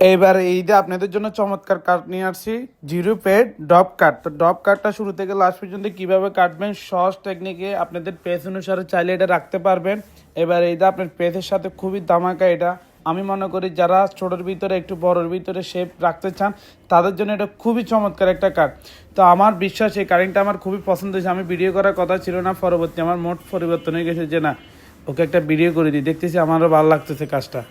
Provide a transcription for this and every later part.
এইবার ঈদে আপনাদের জন্য চমৎকার কাট নিয়ে আসছি, জিরো পেড ডপ কাট। তো ডপ কাটটা শুরু থেকে লাস্ট পর্যন্ত কিভাবে কাটবেন সহজ টেকনিকে আপনাদের পেজ অনুসারে চাইলে এটা রাখতে পারবেন। এবার এইটা আপনার পেজের সাথে খুবই ধামাকা। এটা আমি মনে করি যারা ছোটোর ভিতরে একটু বড়োর ভিতরে শেপ রাখতে চান তাদের জন্য এটা খুবই চমৎকার একটা কাট। তো আমার বিশ্বাস এই কাটিংটা আমার খুবই পছন্দ হয়েছে। আমি ভিডিও করার কথা ছিল না, পরবর্তী আমার মোট পরিবর্তন হয়ে গেছে যে না, ওকে একটা ভিডিও করে দিই। দেখতেছি আমারও ভালো লাগতেছে কাজটা,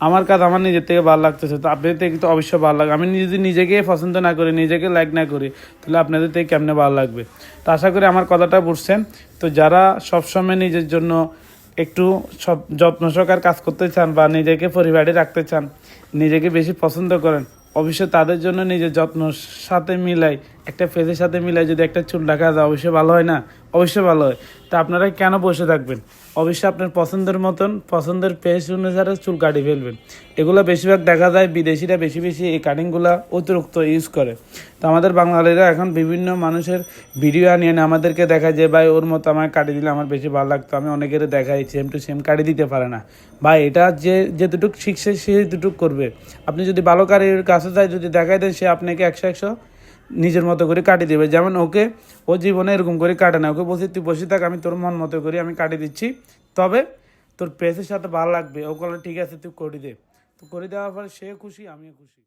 আমার কাজ আমার নিজের থেকে ভালো লাগতেছে। তো আপনাদের থেকে তো অবশ্যই ভালো লাগবে। আমি যদি নিজেকে পছন্দ না করি, নিজেকে লাইক না করি, তাহলে আপনাদের থেকে কেমনে ভালো লাগবে। তো আশা করি আমার কথাটা বুঝছেন। তো যারা সবসময় নিজের জন্য একটু সব যত্ন সহকার কাজ করতে চান বা নিজেকে পরিবারে রাখতে চান, নিজেকে বেশি পছন্দ করেন, অবশ্যই তাদের জন্য নিজের যত্ন সাথে মিলাই, একটা ফেসের সাথে মিলাই যদি একটা চুল রাখা যায় অবশ্যই ভালো হয় না? অবশ্যই ভালো হয়। তা আপনারা কেন বসে থাকবেন? অবশ্যই আপনার পছন্দের মতন পছন্দের ফেস অনুসারে চুল কাটিয়ে ফেলবেন। এগুলো বেশিরভাগ দেখা যায় বিদেশিরা বেশি বেশি এই কাটিংগুলো অতিরিক্ত ইউজ করে। তো আমাদের বাঙালিরা এখন বিভিন্ন মানুষের ভিডিও আনিয়ে আমাদেরকে দেখায় যে ভাই ওর মতো আমায় কাটিয়ে দিলে আমার বেশি ভালো লাগতো। আমি অনেকের দেখাই সেম টু সেম কাটিয়ে দিতে পারে না। ভাই এটা যে যেটুকু শিখছে সে যেটুকু করবে। আপনি যদি ভালো কারিগরের কাছে যায় যদি দেখাই দেন, সে আপনাকে 100 নিজের মতো করে কাটিয়ে দেবে। যেমন ওকে, ও জীবনে এরকম করে কাটে না। ওকে বলছি তুই বসে থাক, আমি তোর মন মতো করে আমি কাটিয়ে দিচ্ছি, তবে তোর পেজের সাথে ভালো লাগবে। ও বলে ঠিক আছে তুই করে দে। তো করে দেওয়ার পরে সে খুশি, আমিও খুশি।